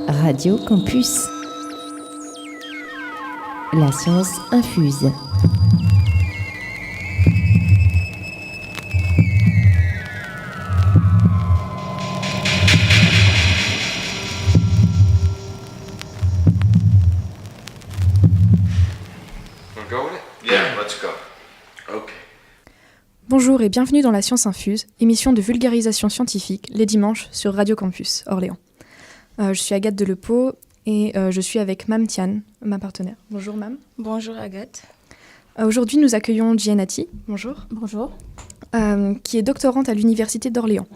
Radio Campus. La science infuse. Bonjour et bienvenue dans La Science Infuse, émission de vulgarisation scientifique les dimanches sur Radio Campus, Orléans. Je suis Agathe Delepau et je suis avec Mam Tian, ma partenaire. Bonjour Mam. Bonjour Agathe. Aujourd'hui nous accueillons Jianati, bonjour. Bonjour. Qui est doctorante à l'Université d'Orléans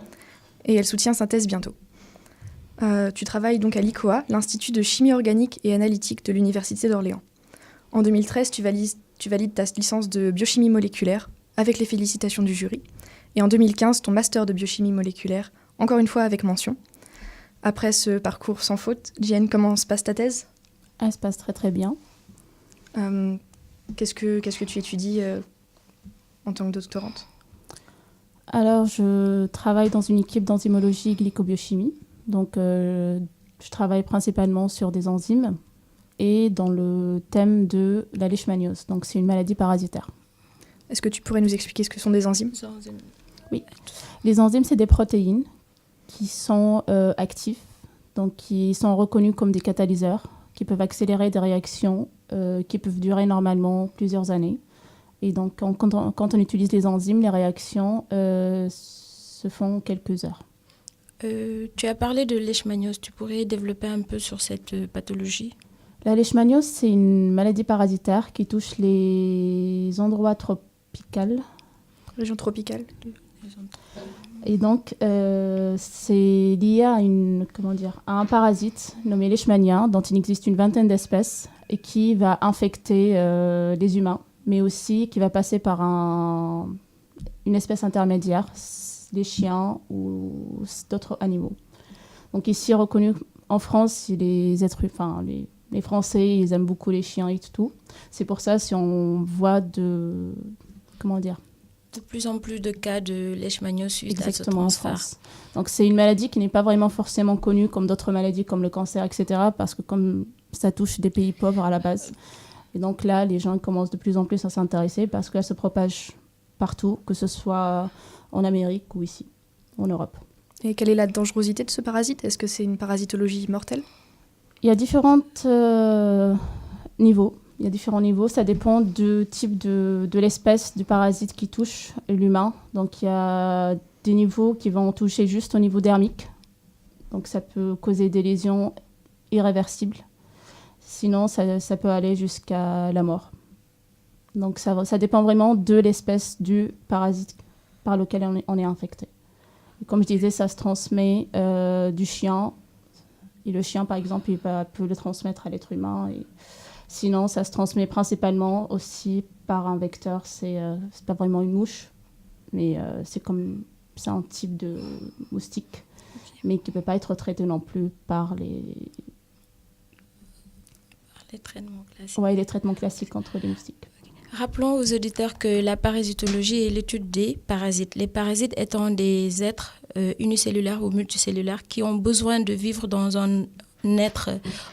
et elle soutient sa thèse bientôt. Tu travailles donc à l'ICOA, l'Institut de chimie organique et analytique de l'Université d'Orléans. En 2013, tu valides ta licence de biochimie moléculaire avec les félicitations du jury. Et en 2015, ton master de biochimie moléculaire, encore une fois avec mention. Après ce parcours sans faute, Jian, comment se passe ta thèse ? Elle se passe très très bien. Qu'est-ce que tu étudies en tant que doctorante ? Alors, je travaille dans une équipe d'enzymologie et glycobiochimie. Donc, je travaille principalement sur des enzymes et dans le thème de la leishmaniose. Donc, c'est une maladie parasitaire. Est-ce que tu pourrais nous expliquer ce que sont des enzymes ? Oui. Les enzymes, c'est des protéines qui sont actives, donc qui sont reconnues comme des catalyseurs, qui peuvent accélérer des réactions qui peuvent durer normalement plusieurs années. Et donc, quand on utilise les enzymes, les réactions se font quelques heures. Tu as parlé de leishmaniose. Tu pourrais développer un peu sur cette pathologie ? La leishmaniose, c'est une maladie parasitaire qui touche les endroits tropicaux. Région tropicale. Et donc, c'est lié à un parasite nommé leishmania, dont il existe une vingtaine d'espèces, et qui va infecter les humains, mais aussi qui va passer par une espèce intermédiaire, les chiens ou d'autres animaux. Donc ici, reconnu en France, les Français, ils aiment beaucoup les chiens et tout. C'est pour ça, si on voit de plus en plus de cas de leishmaniose suite à ce exactement en transfert. France. Donc c'est une maladie qui n'est pas vraiment forcément connue comme d'autres maladies comme le cancer, etc. Parce que comme ça touche des pays pauvres à la base. Et donc là, les gens commencent de plus en plus à s'intéresser parce qu'elle se propage partout, que ce soit en Amérique ou ici, en Europe. Et quelle est la dangerosité de ce parasite ? Est-ce que c'est une parasitologie mortelle ? Il y a différents niveaux. Il y a différents niveaux, ça dépend du type de l'espèce du parasite qui touche l'humain. Donc il y a des niveaux qui vont toucher juste au niveau dermique. Donc ça peut causer des lésions irréversibles. Sinon, ça peut aller jusqu'à la mort. Donc ça dépend vraiment de l'espèce du parasite par lequel on est infecté. Et comme je disais, ça se transmet du chien. Et le chien, par exemple, peut le transmettre à l'être humain. Sinon, ça se transmet principalement aussi par un vecteur. C'est pas vraiment une mouche, mais c'est un type de moustique, mais qui ne peut pas être traité non plus par les traitements classiques. Oui, les traitements classiques contre les moustiques. Rappelons aux auditeurs que la parasitologie est l'étude des parasites. Les parasites étant des êtres unicellulaires ou multicellulaires qui ont besoin de vivre dans un être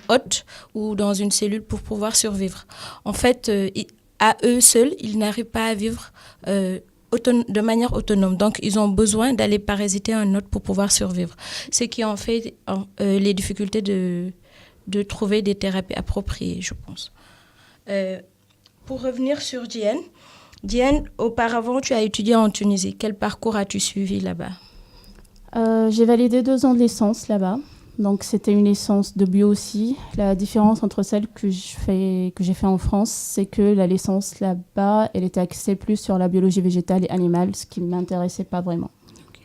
hôte ou dans une cellule pour pouvoir survivre. En fait, à eux seuls, ils n'arrivent pas à vivre de manière autonome. Donc, ils ont besoin d'aller parasiter un hôte pour pouvoir survivre. Ce qui en fait les difficultés de trouver des thérapies appropriées, je pense. Pour revenir sur Jian, auparavant, tu as étudié en Tunisie. Quel parcours as-tu suivi là-bas ? J'ai validé 2 ans de licence là-bas. Donc, c'était une licence de bio aussi. La différence entre celle que j'ai fait en France, c'est que la licence là-bas, elle était axée plus sur la biologie végétale et animale, ce qui ne m'intéressait pas vraiment. Okay.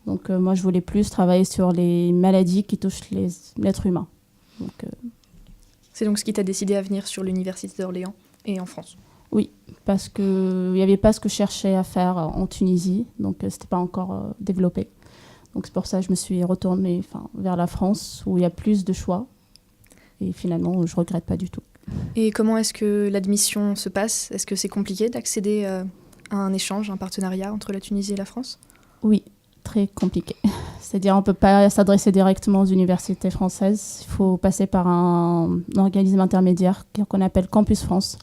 Donc, moi, je voulais plus travailler sur les maladies qui touchent l'être humain. C'est donc ce qui t'a décidé à venir sur l'Université d'Orléans et en France ? Oui, parce qu'il n'y avait pas ce que je cherchais à faire en Tunisie, donc ce n'était pas encore développé. Donc c'est pour ça que je me suis retournée vers la France où il y a plus de choix. Et finalement, je ne regrette pas du tout. Et comment est-ce que l'admission se passe ? Est-ce que c'est compliqué d'accéder à un échange, un partenariat entre la Tunisie et la France ? Oui, très compliqué. C'est-à-dire on ne peut pas s'adresser directement aux universités françaises. Il faut passer par un organisme intermédiaire qu'on appelle Campus France.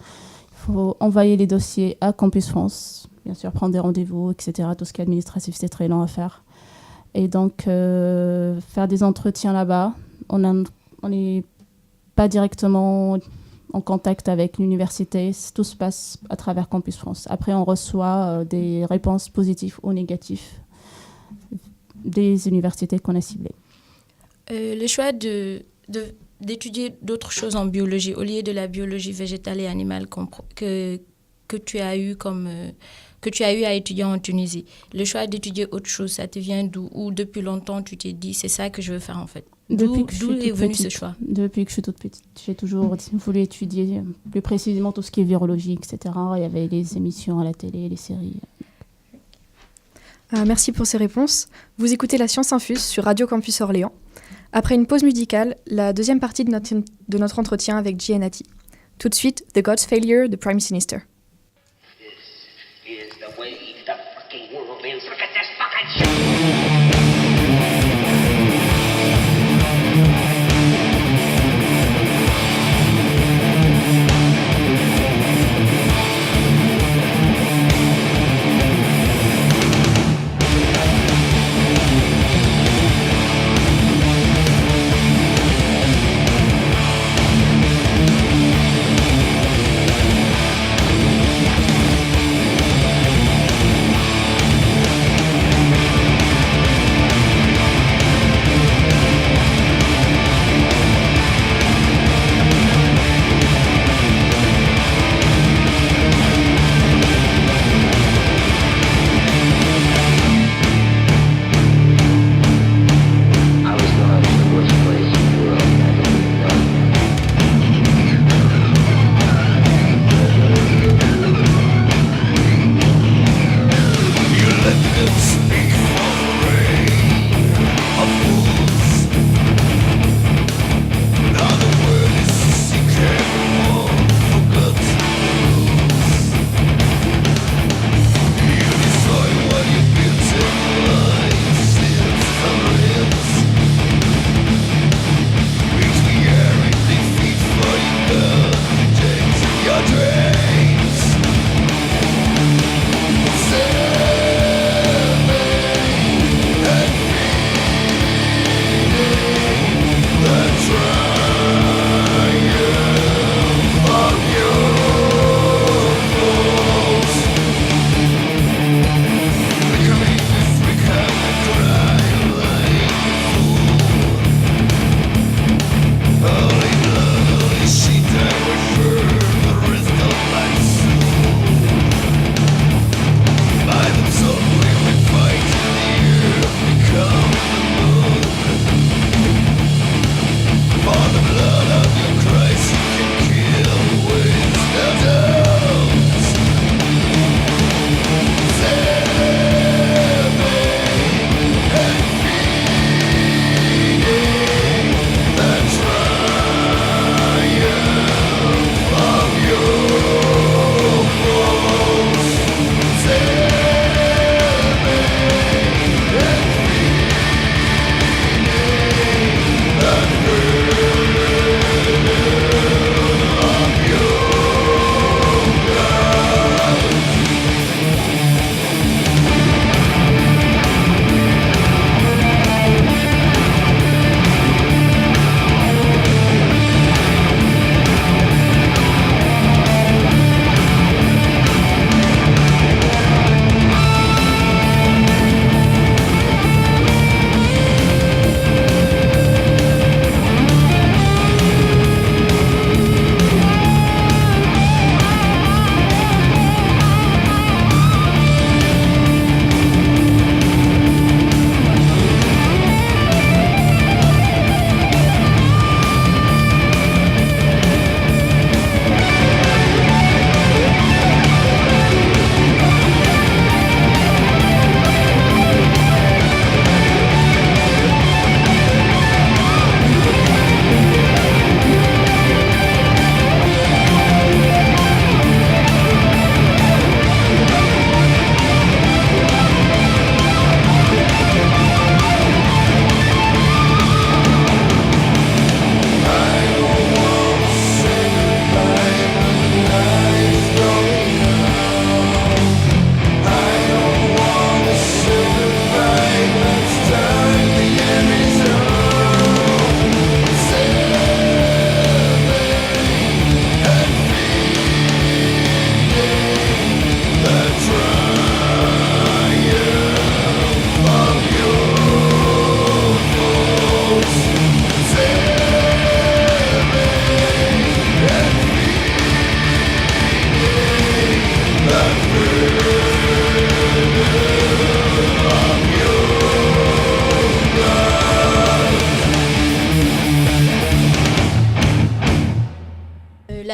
Il faut envoyer les dossiers à Campus France, bien sûr prendre des rendez-vous, etc. Tout ce qui est administratif, c'est très long à faire. Et donc faire des entretiens là-bas. On n'est pas directement en contact avec l'université. Tout se passe à travers Campus France. Après, on reçoit des réponses positives ou négatives des universités qu'on a ciblées. Le choix d'étudier d'autres choses en biologie, au lieu de la biologie végétale et animale que tu as eu à étudier en Tunisie, le choix d'étudier autre chose, ça te vient d'où? Ou depuis longtemps, tu t'es dit, c'est ça que je veux faire en fait? D'où est venu ce choix? Depuis que je suis toute petite, j'ai toujours voulu étudier plus précisément tout ce qui est virologie, etc. Il y avait les émissions à la télé, les séries. Merci pour ces réponses. Vous écoutez La Science Infuse sur Radio Campus Orléans. Après une pause musicale, la deuxième partie de notre entretien avec Giannati. Tout de suite, The God's Failure de Prime Sinister. This is the way the fucking world is. Look at this fucking shit!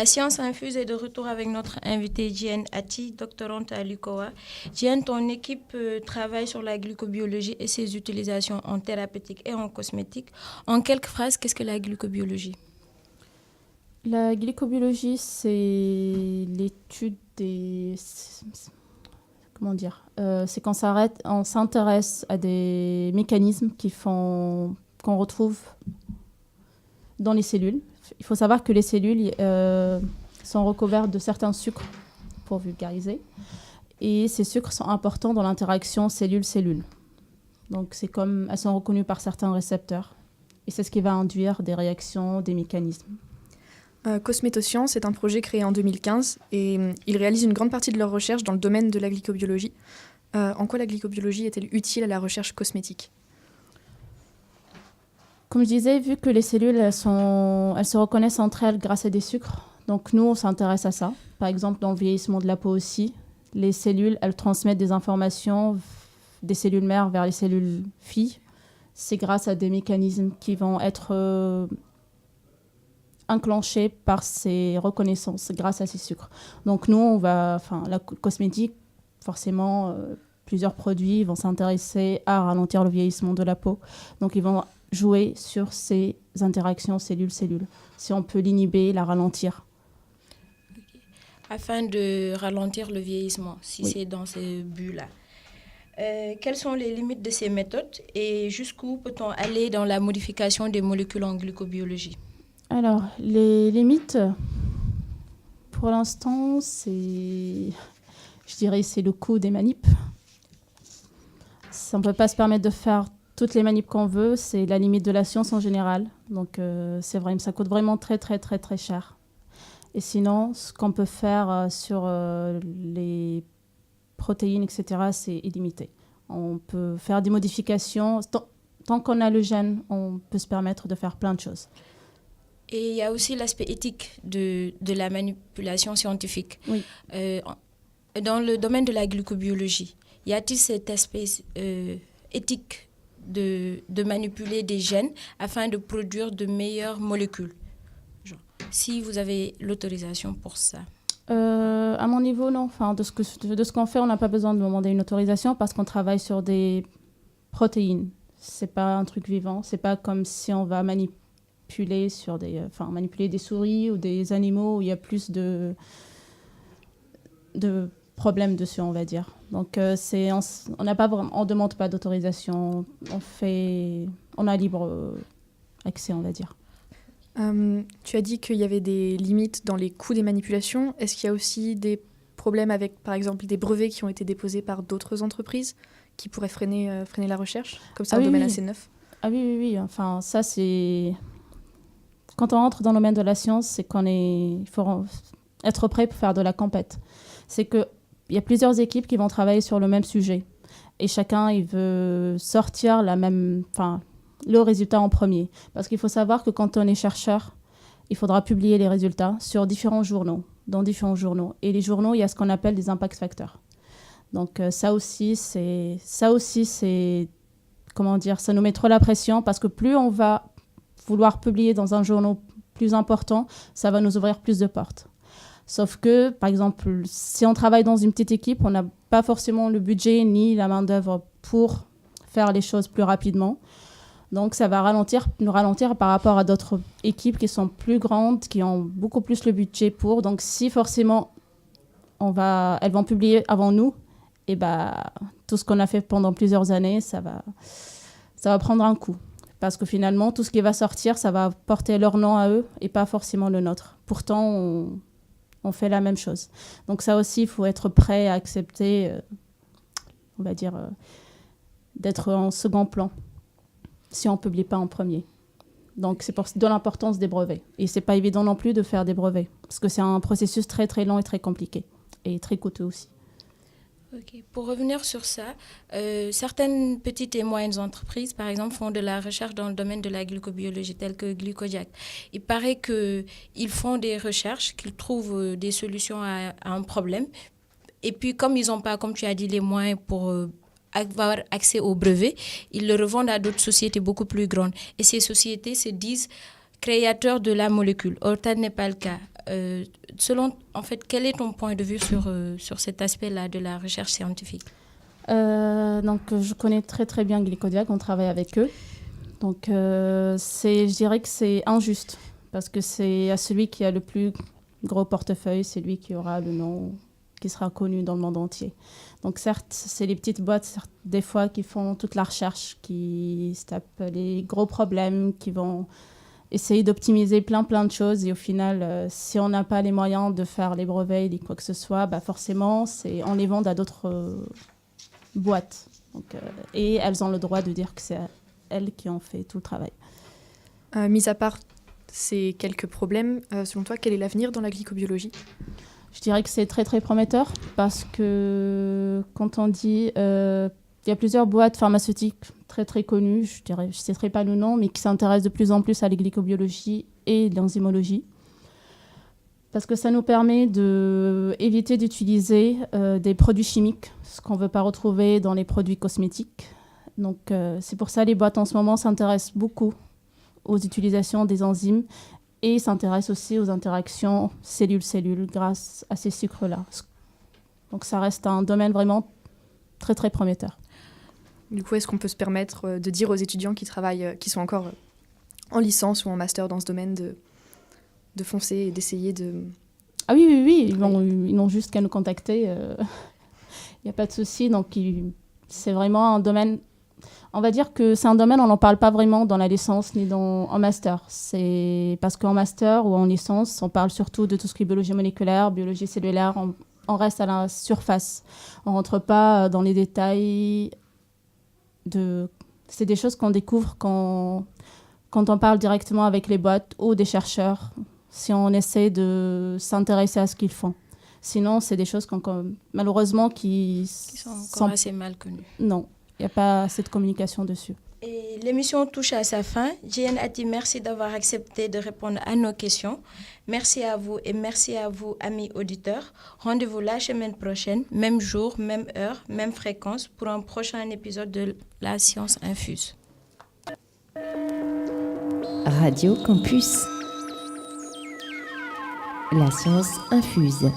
La science infuse est de retour avec notre invitée Diane Ati, doctorante à l'UCOA. Diane, ton équipe travaille sur la glycobiologie et ses utilisations en thérapeutique et en cosmétique. En quelques phrases, qu'est-ce que la glycobiologie? La glycobiologie, c'est l'étude des... Comment dire c'est quand on s'intéresse à des mécanismes qu'on retrouve dans les cellules. Il faut savoir que les cellules sont recouvertes de certains sucres, pour vulgariser. Et ces sucres sont importants dans l'interaction cellule-cellule. Donc, elles sont reconnues par certains récepteurs. Et c'est ce qui va induire des réactions, des mécanismes. Cosmétosciences est un projet créé en 2015 et ils réalisent une grande partie de leurs recherches dans le domaine de la glycobiologie. En quoi la glycobiologie est-elle utile à la recherche cosmétique? Comme je disais, vu que les cellules, elles se reconnaissent entre elles grâce à des sucres, donc nous, on s'intéresse à ça. Par exemple, dans le vieillissement de la peau aussi, les cellules, elles transmettent des informations des cellules mères vers les cellules filles. C'est grâce à des mécanismes qui vont être enclenchés par ces reconnaissances, grâce à ces sucres. Donc nous, la cosmétique, forcément, plusieurs produits vont s'intéresser à ralentir le vieillissement de la peau. Donc ils vont jouer sur ces interactions cellule-cellule. Si on peut l'inhiber, la ralentir. Afin de ralentir le vieillissement, si Oui. c'est dans ce but-là. Quelles sont les limites de ces méthodes et jusqu'où peut-on aller dans la modification des molécules en glycobiologie? Alors, les limites, pour l'instant, je dirais, c'est le coût des manips. On ne peut pas se permettre de faire toutes les manips qu'on veut, c'est la limite de la science en général. Donc, c'est vrai, ça coûte vraiment très, très, très, très cher. Et sinon, ce qu'on peut faire sur les protéines, etc., c'est illimité. On peut faire des modifications. Tant qu'on a le gène, on peut se permettre de faire plein de choses. Et il y a aussi l'aspect éthique de la manipulation scientifique. Oui. Dans le domaine de la glycobiologie, y a-t-il cet aspect éthique de manipuler des gènes afin de produire de meilleures molécules? Si vous avez l'autorisation pour ça. À mon niveau, non. Enfin, de ce qu'on fait, on n'a pas besoin de demander une autorisation parce qu'on travaille sur des protéines. C'est pas un truc vivant. C'est pas comme si on va manipuler des souris ou des animaux où il y a plus de problèmes dessus, on va dire. Donc, on demande pas d'autorisation. On a libre accès, on va dire. Tu as dit qu'il y avait des limites dans les coûts des manipulations. Est-ce qu'il y a aussi des problèmes avec, par exemple, des brevets qui ont été déposés par d'autres entreprises qui pourraient freiner la recherche? Comme c'est un domaine assez neuf. Ah oui. Enfin, ça, c'est... Quand on entre dans le domaine de la science, c'est il faut être prêt pour faire de la compète. C'est qu'il y a plusieurs équipes qui vont travailler sur le même sujet. Et chacun, il veut sortir le résultat en premier. Parce qu'il faut savoir que quand on est chercheur, il faudra publier les résultats dans différents journaux. Et les journaux, il y a ce qu'on appelle des impact factors. Donc ça aussi, c'est comment dire, ça nous met trop la pression parce que plus on va vouloir publier dans un journal plus important, ça va nous ouvrir plus de portes. Sauf que, par exemple, si on travaille dans une petite équipe, on n'a pas forcément le budget ni la main-d'œuvre pour faire les choses plus rapidement. Donc, ça va nous ralentir par rapport à d'autres équipes qui sont plus grandes, qui ont beaucoup plus le budget pour. Donc, si forcément, elles vont publier avant nous, et tout ce qu'on a fait pendant plusieurs années, ça va prendre un coup. Parce que finalement, tout ce qui va sortir, ça va porter leur nom à eux et pas forcément le nôtre. Pourtant, on fait la même chose. Donc, ça aussi, il faut être prêt à accepter, on va dire, d'être en second plan si on ne publie pas en premier. Donc, c'est de l'importance des brevets. Et ce n'est pas évident non plus de faire des brevets, parce que c'est un processus très, très long et très compliqué, et très coûteux aussi. Okay. Pour revenir sur ça, certaines petites et moyennes entreprises, par exemple, font de la recherche dans le domaine de la glycobiologie, telle que Glycodiac. Il paraît qu'ils font des recherches, qu'ils trouvent des solutions à un problème. Et puis, comme ils n'ont pas, comme tu as dit, les moyens pour avoir accès aux brevets, ils le revendent à d'autres sociétés beaucoup plus grandes. Et ces sociétés se disent créateur de la molécule. Or, tel n'est pas le cas. Quel est ton point de vue sur cet aspect-là de la recherche scientifique? Donc, je connais très très bien Glycodiag, on travaille avec eux. Donc, je dirais que c'est injuste, parce que c'est à celui qui a le plus gros portefeuille, c'est lui qui aura le nom, qui sera connu dans le monde entier. Donc, certes, c'est les petites boîtes, des fois, qui font toute la recherche, qui se tapent les gros problèmes, qui vont essayer d'optimiser plein de choses. Et au final, si on n'a pas les moyens de faire les brevets ni quoi que ce soit, forcément, on les vend à d'autres boîtes. Donc, et elles ont le droit de dire que c'est elles qui ont fait tout le travail. Mis à part ces quelques problèmes, selon toi, quel est l'avenir dans la glycobiologie? Je dirais que c'est très très prometteur, parce que quand on dit... il y a plusieurs boîtes pharmaceutiques très très connues, je ne citerai pas le nom, mais qui s'intéressent de plus en plus à la glycobiologie et l'enzymologie. Parce que ça nous permet d'éviter d'utiliser des produits chimiques, ce qu'on ne veut pas retrouver dans les produits cosmétiques. Donc c'est pour ça que les boîtes en ce moment s'intéressent beaucoup aux utilisations des enzymes et s'intéressent aussi aux interactions cellule-cellule grâce à ces sucres-là. Donc ça reste un domaine vraiment très très prometteur. Du coup, est-ce qu'on peut se permettre de dire aux étudiants qui sont encore en licence ou en master dans ce domaine de foncer et d'essayer de... Ah oui, ils n'ont juste qu'à nous contacter. Il n'y a pas de souci. Donc, c'est vraiment un domaine... On va dire que c'est un domaine, on n'en parle pas vraiment dans la licence ni en master. C'est parce qu'en master ou en licence, on parle surtout de tout ce qui est biologie moléculaire, biologie cellulaire. On reste à la surface. On ne rentre pas dans les détails. C'est des choses qu'on découvre quand on parle directement avec les boîtes ou des chercheurs, si on essaie de s'intéresser à ce qu'ils font. Sinon, c'est des choses malheureusement qui sont encore assez mal connues. Non, il n'y a pas assez de communication dessus. Et l'émission touche à sa fin. JN Ati, merci d'avoir accepté de répondre à nos questions. Merci à vous et merci à vous, amis auditeurs. Rendez-vous la semaine prochaine, même jour, même heure, même fréquence, pour un prochain épisode de La Science Infuse. Radio Campus. La science infuse.